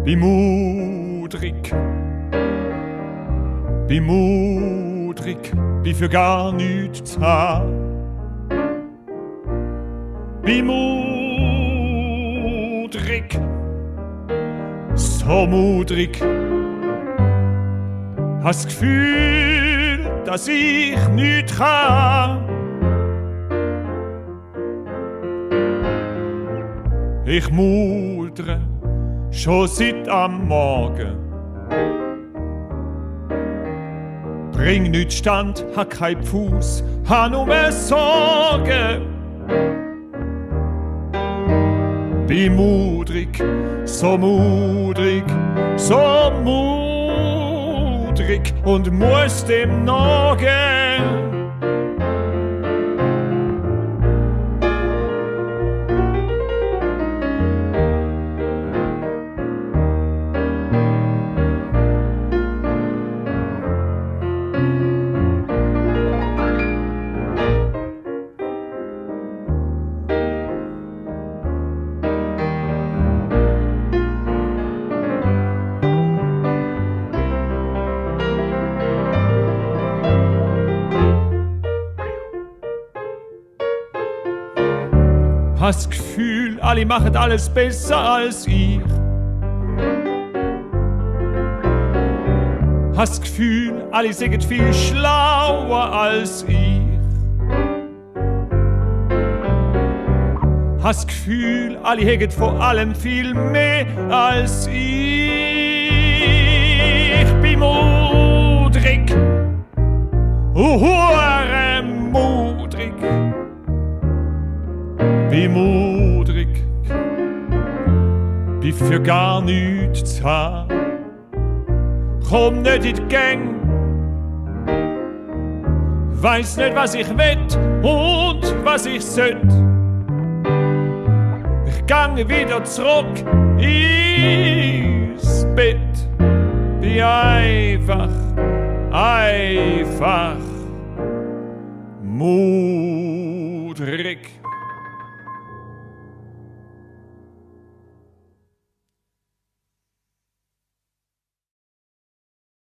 Bin mudrig, bin mudrig, bin für gar nichts zu haben. Bin mudrig, so mudrig, hast das Gefühl, dass ich nichts kann. Ich mudre schon seit am Morgen, bring nichts stand, ha kein Fuß, ha nur mehr Sorgen. Bin mudrig, so mudrig, so mudrig und muss dem nagen. Hast das Gefühl, alle machen alles besser als ich. Hast das Gefühl, alle sind viel schlauer als ich. Hast das Gefühl, alle haben vor allem viel mehr als ich. Bin mudrig, hure mudrig. Bin mudrig, bin für gar nichts zu haben. Komm nicht in die Gang, weiss nicht, was ich will und was ich sollt. Ich gange wieder zurück ins Bett. Bin einfach mudrig.